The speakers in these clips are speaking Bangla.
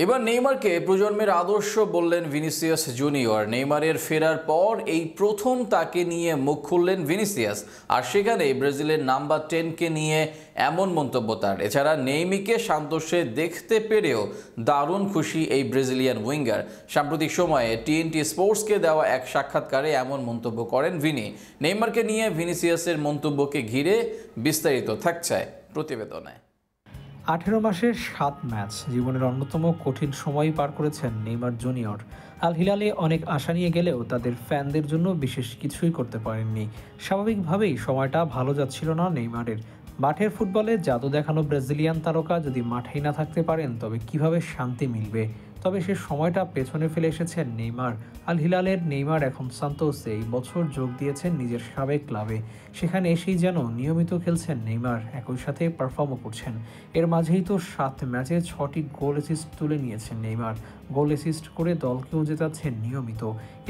এবার নেইমারকে প্রজন্মের আদর্শ বললেন ভিনিসিয়াস জুনিয়র। নেইমারের ফেরার পর এই প্রথম তাকে নিয়ে মুখ খুললেন ভিনিসিয়াস, আর সেখানে ব্রাজিলের নাম্বার 10কে নিয়ে এমন মন্তব্য তার। এছাড়া নেইমিকে সান্তোসে দেখতে পেরেও দারুণ খুশি এই ব্রাজিলিয়ান উইঙ্গার। সাম্প্রতিক সময়ে টিএনটি স্পোর্টসকে দেওয়া এক সাক্ষাৎকারে এমন মন্তব্য করেন ভিনি। নেইমারকে নিয়ে ভিনিসিয়াসের মন্তব্যকে ঘিরে বিস্তারিত থাকছে প্রতিবেদনে। 18 মাসের 7 ম্যাচ, জীবনের অন্যতম কঠিন সময় পার করেছেন নেইমার জুনিয়র। আল হিলালে অনেক আশা নিয়ে গেলেও তাদের ফ্যানদের জন্য বিশেষ কিছুই করতে পারেননি। স্বাভাবিকভাবেই সময়টা ভালো যাচ্ছিল না নেইমারের। মাঠের ফুটবলে জাদু দেখানো ব্রাজিলিয়ান তারকা যদি মাঠেই না থাকতে পারেন তবে কিভাবে শান্তি মিলবে? তবে সে সময়টা পেছনে ফেলে এসেছেন নেইমার। আল হিলালের নেইমার এখন সান্তোসে এই বছর যোগ দিয়েছেন নিজের সাবেক ক্লাবে। সেখানে এসেই যেন নিয়মিত খেলছেন নেইমার, একই সাথে পারফর্মও করছেন। এর মাঝেই তো 7 ম্যাচে 6টি গোল অ্যাসিস্ট তুলে নিয়েছেন নেইমার। গোল অ্যাসিস্ট করে দলকেও জেতাচ্ছেন নিয়মিত।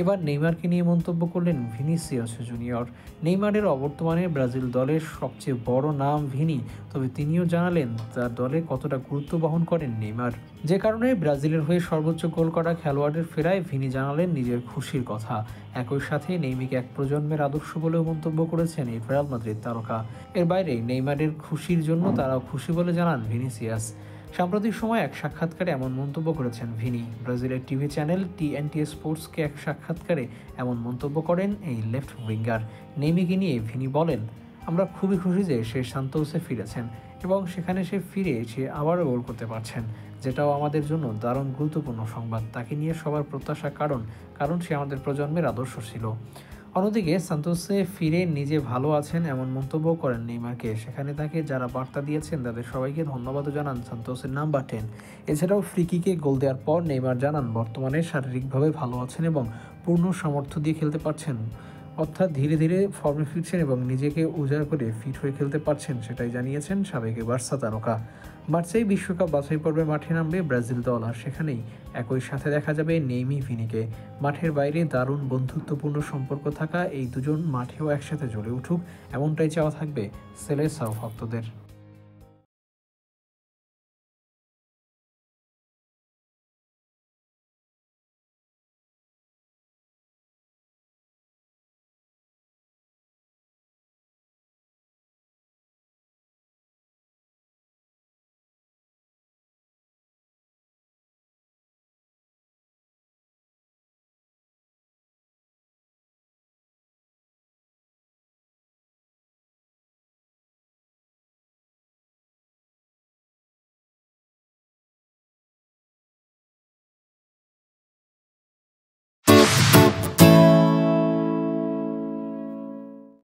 এবার নেইমারকে নিয়ে মন্তব্য করলেন ভিনিসিয়াস জুনিয়র। নেইমারের অবর্তমানে ব্রাজিল দলের সবচেয়ে বড় নাম ভিনি, তবে তিনিও জানালেন তার দলে কতটা গুরুত্ব বহন করেন নেইমার। যে কারণে ব্রাজিলের হয়ে সর্বোচ্চ গোল করা খেলোয়াড়ের ফেরায় ভিনি জানালেন নিজের খুশির কথা। একই সাথে নেইমারকে এক প্রজন্মের আদর্শ বলেও মন্তব্য করেছেন এই রিয়াল মাদ্রিদ তারকা। এর বাইরে নেইমারের খুশির জন্য তারাও খুশি বলে জানান ভিনিসিয়াস। সাম্প্রতিক সময় এক সাক্ষাৎকারে এমন মন্তব্য করেছেন ভিনি। ব্রাজিলের টিভি চ্যানেল টিএনটি স্পোর্টসকে এক সাক্ষাৎকারে এমন মন্তব্য করেন এই লেফট উইঙ্গার। নেইমারকে নিয়ে ভিনি বলেন, আমরা খুবই খুশি যে সে সান্তোসে ফিরেছেন এবং সেখানে সে ফিরে এসে আবারও গোল করতে পারছেন, যেটাও আমাদের জন্য দারুণ গুরুত্বপূর্ণ সংবাদ। তাকে নিয়ে সবার প্রত্যাশা, কারণ সে আমাদের প্রজন্মের আদর্শ ছিল। অন্যদিকে সান্তোসে ফিরে নিজে ভালো আছেন এমন মন্তব্য করেন নেইমারকে। সেখানে তাকে যারা বার্তা দিয়েছেন তাদের সবাইকে ধন্যবাদও জানান সান্তোসের নাম্বার 10। এছাড়াও ফ্রি-কিকে গোল দেওয়ার পর নেইমার জানান বর্তমানে শারীরিকভাবে ভালো আছেন এবং পূর্ণ সামর্থ্য দিয়ে খেলতে পারছেন, অর্থাৎ ধীরে ধীরে ফর্মে ফিরছেন এবং নিজেকে উজাড় করে ফিট হয়ে খেলতে পারছেন, সেটাই জানিয়েছেন সাবেক বার্সা তারকা। মার্চেই বিশ্বকাপ বাছাই পর্বে মাঠে নামবে ব্রাজিল দল, আর সেখানেই একই সাথে দেখা যাবে নেইমি ভিনিকে। মাঠের বাইরে দারুণ বন্ধুত্বপূর্ণ সম্পর্ক থাকা এই দুজন মাঠেও একসাথে জ্বলে উঠুক, এমনটাই চাওয়া থাকবে সেলেসাও ভক্তদের।